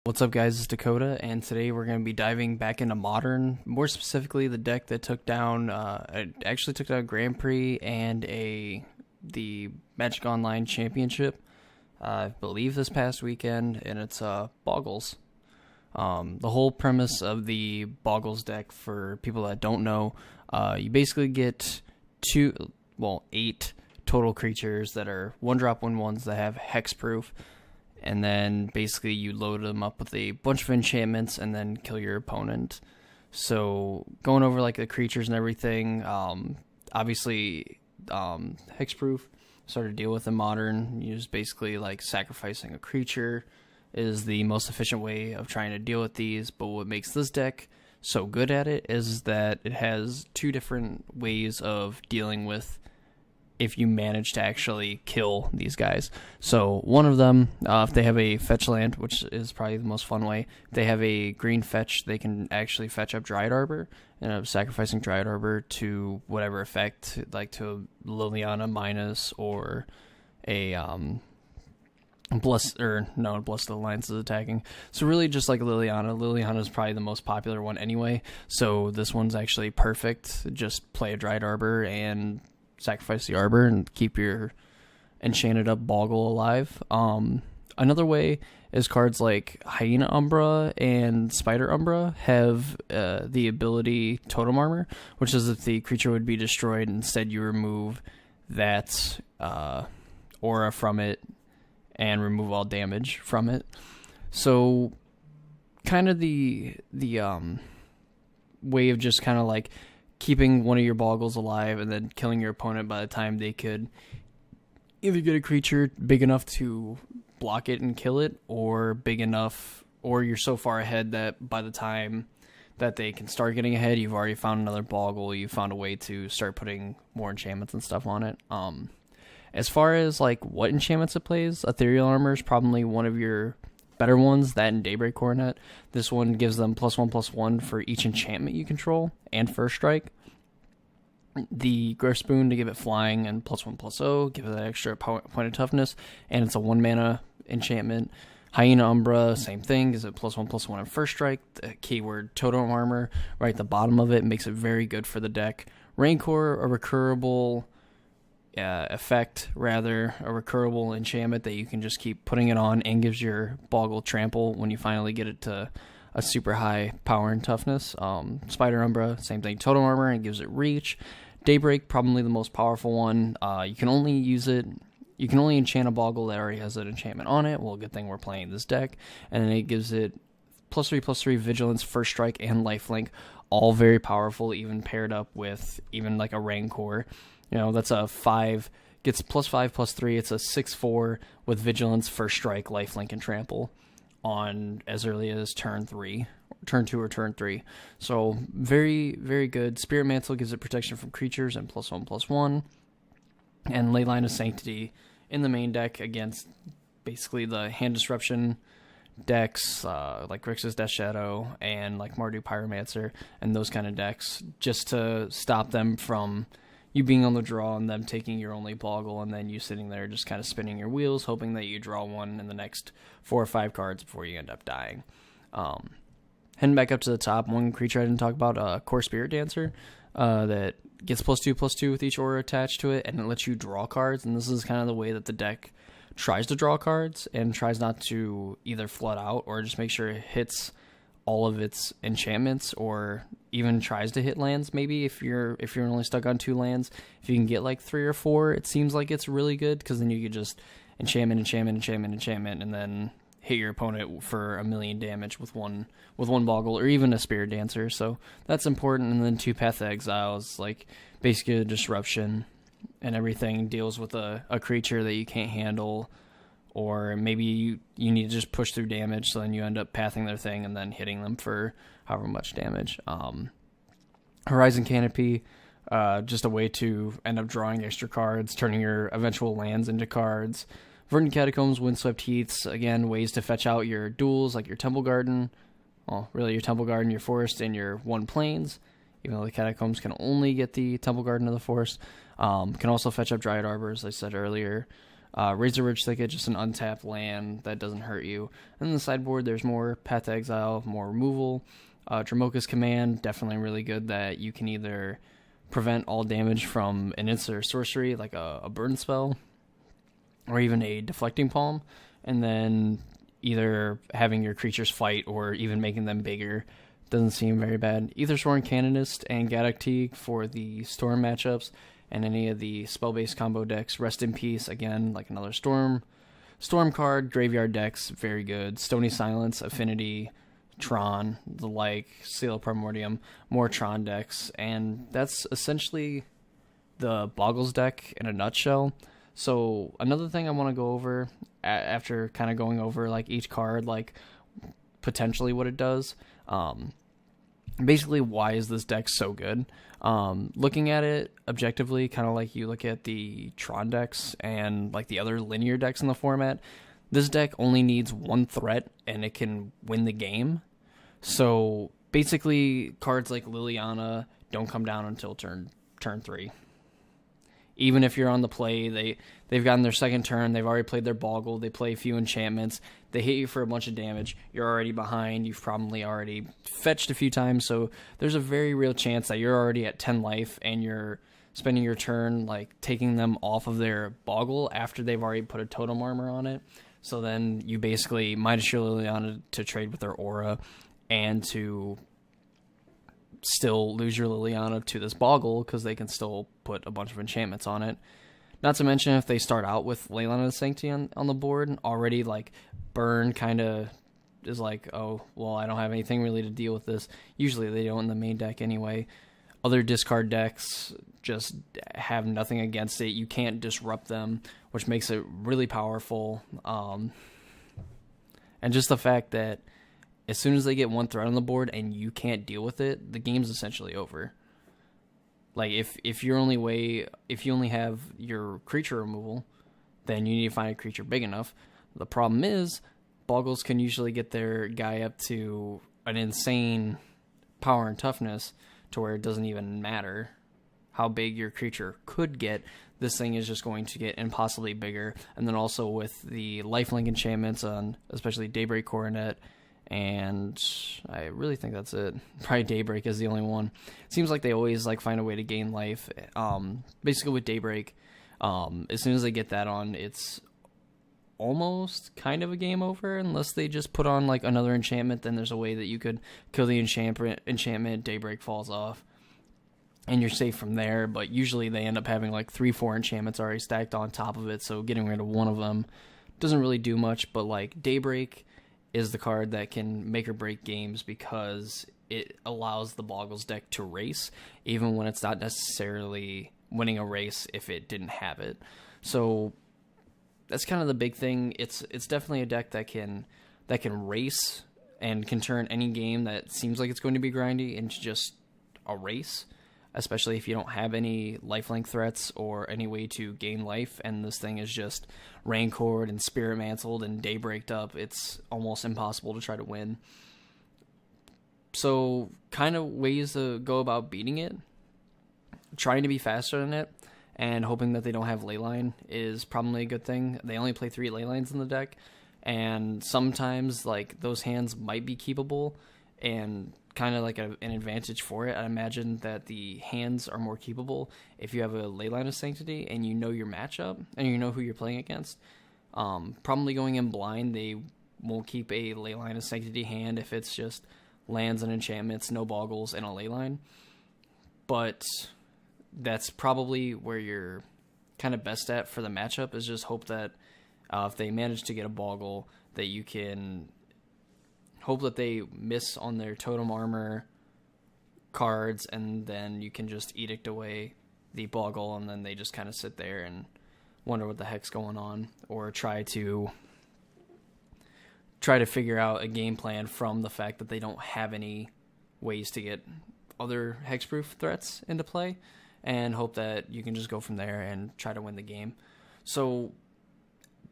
What's up, guys? It's Dakota, and today we're going to be diving back into Modern, more specifically the deck that took down, it actually took down Grand Prix and the Magic Online Championship, I believe this past weekend, and it's Bogles. The whole premise of the Bogles deck, for people that don't know, you basically get eight total creatures that are 1-drop 1/1s that have hexproof. And then basically you load them up with a bunch of enchantments and then kill your opponent. So going over like the creatures and everything, obviously hexproof, started to deal with in Modern. You just basically like sacrificing a creature is the most efficient way of trying to deal with these. But what makes this deck so good at it is that it has two different ways of dealing with if you manage to actually kill these guys. So one of them, if they have a fetch land, which is probably the most fun way, if they have a green fetch, they can actually fetch up Dryad Arbor, and sacrificing Dryad Arbor to whatever effect, like to Liliana minus, or a Bless of the Alliance is attacking. So really just like Liliana. Liliana is probably the most popular one anyway, so this one's actually perfect. Just play a Dryad Arbor and sacrifice the Arbor and keep your enchanted up Boggle alive. Another way is cards like Hyena Umbra and Spider Umbra have the ability Totem Armor, which is if the creature would be destroyed, instead you remove that aura from it and remove all damage from it. So kind of the way of just kind of like keeping one of your Boggles alive and then killing your opponent by the time they could either get a creature big enough to block it and kill it, or big enough, or you're so far ahead that by the time that they can start getting ahead, you've already found another Boggle, you found a way to start putting more enchantments and stuff on it. As far as like what enchantments it plays, Ethereal Armor is probably one of your better ones, that and Daybreak Coronet. This one gives them +1/+1 for each enchantment you control and first strike. The Griff Spoon to give it flying and +1/+0, give it that extra point of toughness, and it's a 1-mana enchantment. Hyena Umbra, same thing, gives it +1/+1 on first strike. The keyword Totem Armor right at the bottom of it makes it very good for the deck. Rancor, a recurable a recurable enchantment that you can just keep putting it on and gives your Boggle trample when you finally get it to a super high power and toughness. Spider Umbra, same thing, Totem Armor, and gives it reach. Daybreak, probably the most powerful one. You can only enchant a Boggle that already has an enchantment on it. Well, good thing we're playing this deck. And then it gives it +3/+3 Vigilance, First Strike, and Lifelink, all very powerful, even paired up with even like a Rancor. You know, that's a 5, gets +5/+3. It's a 6/4 with Vigilance, First Strike, Lifelink, and Trample on as early as turn 2 or turn 3. So very, very good. Spirit Mantle gives it protection from creatures and +1/+1. And Leyline of Sanctity in the main deck against basically the hand disruption decks, like Grixis Death Shadow and like Mardu Pyromancer and those kind of decks, just to stop them from you being on the draw and them taking your only Boggle, and then you sitting there just kind of spinning your wheels, hoping that you draw one in the next 4 or 5 cards before you end up dying. Heading back up to the top, one creature I didn't talk about, Core Spirit Dancer, that gets +2/+2 with each aura attached to it, and it lets you draw cards, and this is kind of the way that the deck tries to draw cards, and tries not to either flood out or just make sure it hits all of its enchantments, or even tries to hit lands. Maybe if you're only stuck on 2 lands, if you can get like 3 or 4, it seems like it's really good, because then you could just enchantment, and then hit your opponent for 1,000,000 damage with one Boggle, or even a Spirit Dancer. So that's important. And then 2 Path of Exiles, like basically a disruption, and everything deals with a creature that you can't handle, or maybe you need to just push through damage, so then you end up pathing their thing and then hitting them for however much damage. Horizon Canopy, just a way to end up drawing extra cards, turning your eventual lands into cards. Verdant Catacombs, Windswept Heaths, again, ways to fetch out your duels, like your Temple Garden. Well, really your Temple Garden, your Forest, and your 1 Plains, even though the Catacombs can only get the Temple Garden of the Forest. Can also fetch up Dryad Arbor, as I said earlier. Razor Ridge Thicket, just an untapped land that doesn't hurt you. And then the sideboard, there's more Path to Exile, more removal. Dramoka's Command, definitely really good that you can either prevent all damage from an instant or sorcery, like a burn spell, or even a Deflecting Palm, and then either having your creatures fight or even making them bigger doesn't seem very bad. Aethersworn Canonist and Gaddock Teeg for the Storm matchups, and any of the spell-based combo decks. Rest in Peace, again, like another Storm card. Graveyard decks, very good. Stony Silence, Affinity, Tron, the like, Seal of Primordium, more Tron decks, and that's essentially the Bogles deck in a nutshell. So another thing I want to go over after kind of going over like each card, like potentially what it does, basically why is this deck so good? Looking at it objectively, kind of like you look at the Tron decks and like the other linear decks in the format, this deck only needs one threat and it can win the game. So basically, cards like Liliana don't come down until turn 3. Even if you're on the play, they've gotten their second turn, they've already played their Boggle, they play a few enchantments, they hit you for a bunch of damage, you're already behind, you've probably already fetched a few times, so there's a very real chance that you're already at 10 life and you're spending your turn like taking them off of their Boggle after they've already put a Totem Armor on it. So then you basically Midas your Liliana to trade with their Aura and to still lose your Liliana to this Boggle because they can still put a bunch of enchantments on it. Not to mention if they start out with Leyline of Sanctity on the board, already like burn kind of is like, oh, well, I don't have anything really to deal with this. Usually they don't in the main deck anyway. Other discard decks just have nothing against it. You can't disrupt them, which makes it really powerful. And just the fact that as soon as they get one threat on the board and you can't deal with it, the game's essentially over. Like if you only have your creature removal, then you need to find a creature big enough. The problem is Boggles can usually get their guy up to an insane power and toughness to where it doesn't even matter how big your creature could get. This thing is just going to get impossibly bigger. And then also with the lifelink enchantments on especially Daybreak Coronet, and I really think that's it. Probably Daybreak is the only one. It seems like they always like find a way to gain life. Basically with Daybreak, as soon as they get that on, it's almost kind of a game over unless they just put on like another enchantment. Then there's a way that you could kill the enchantment, Daybreak falls off, and you're safe from there. But usually they end up having like 3-4 enchantments already stacked on top of it, so getting rid of one of them doesn't really do much. But like Daybreak is the card that can make or break games because it allows the Boggles deck to race, even when it's not necessarily winning a race if it didn't have it. So that's kind of the big thing. It's definitely a deck that can race and can turn any game that seems like it's going to be grindy into just a race, especially if you don't have any lifelink threats or any way to gain life, and this thing is just Raincored and Spirit Mantled and Daybreaked up. It's almost impossible to try to win. So kind of ways to go about beating it, trying to be faster than it, and hoping that they don't have Leyline is probably a good thing. They only play 3 Leylines in the deck, and sometimes like those hands might be keepable and kind of like an advantage for it. I imagine that the hands are more keepable if you have a Leyline of Sanctity and you know your matchup and you know who you're playing against. Probably going in blind, they won't keep a Leyline of Sanctity hand if it's just lands and enchantments, no Boggles, and a Leyline. But that's probably where you're kind of best at for the matchup, is just hope that if they manage to get a Boggle, that you can hope that they miss on their Totem Armor cards, and then you can just Edict away the Boggle, and then they just kind of sit there and wonder what the heck's going on, or try to figure out a game plan from the fact that they don't have any ways to get other hexproof threats into play, and hope that you can just go from there and try to win the game. So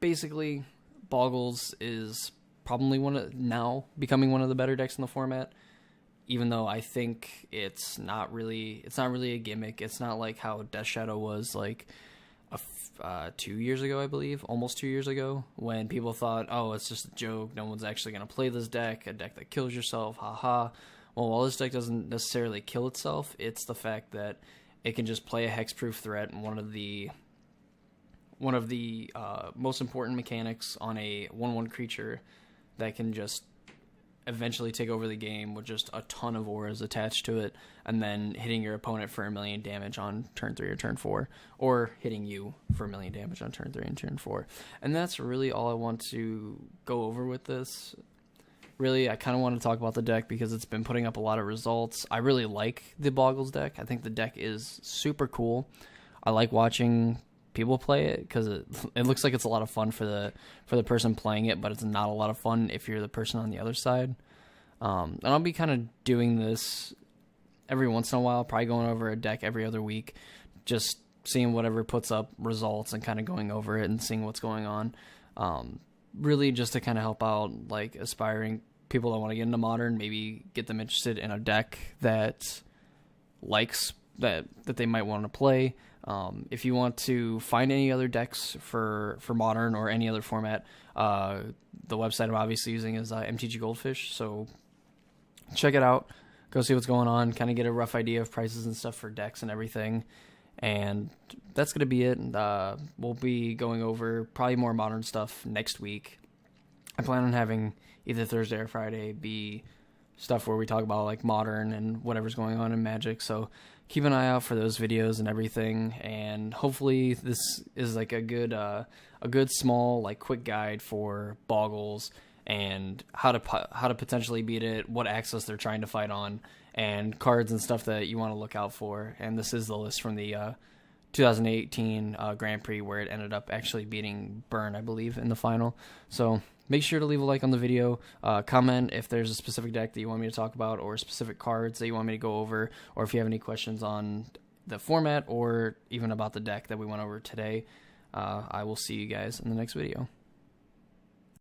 basically, Boggles is probably becoming one of the better decks in the format, even though I think it's not really a gimmick. It's not like how Death Shadow was like 2 years ago, I believe, almost 2 years ago, when people thought, oh, it's just a joke, no one's actually going to play this deck, a deck that kills yourself, haha. Well, while this deck doesn't necessarily kill itself, it's the fact that it can just play a hexproof threat, and one of the most important mechanics on a 1/1 creature that can just eventually take over the game with just a ton of auras attached to it, and then hitting your opponent for 1,000,000 damage on turn 3 or turn 4, or hitting you for 1,000,000 damage on turn 3 and turn 4. And that's really all I want to go over with this. Really, I kind of want to talk about the deck because it's been putting up a lot of results. I really like the Bogles deck. I think the deck is super cool. I like watching people play it because it looks like it's a lot of fun for the person playing it, but it's not a lot of fun if you're the person on the other side. And I'll be kind of doing this every once in a while, probably going over a deck every other week, just seeing whatever puts up results and kind of going over it and seeing what's going on. Really just to kind of help out like aspiring people that want to get into Modern, maybe get them interested in a deck that they might want to play. If you want to find any other decks for Modern or any other format, the website I'm obviously using is MTG Goldfish, so check it out. Go see what's going on, kind of get a rough idea of prices and stuff for decks and everything. And that's going to be it. We'll be going over probably more Modern stuff next week. I plan on having either Thursday or Friday be stuff where we talk about like Modern and whatever's going on in Magic, so keep an eye out for those videos and everything, and hopefully this is like a good small like quick guide for Bogles and how to potentially beat it, what access they're trying to fight on, and cards and stuff that you want to look out for. And this is the list from the 2018 Grand Prix, where it ended up actually beating Burn, I believe, in the final. So make sure to leave a like on the video, comment if there's a specific deck that you want me to talk about, or specific cards that you want me to go over, or if you have any questions on the format or even about the deck that we went over today. I will see you guys in the next video.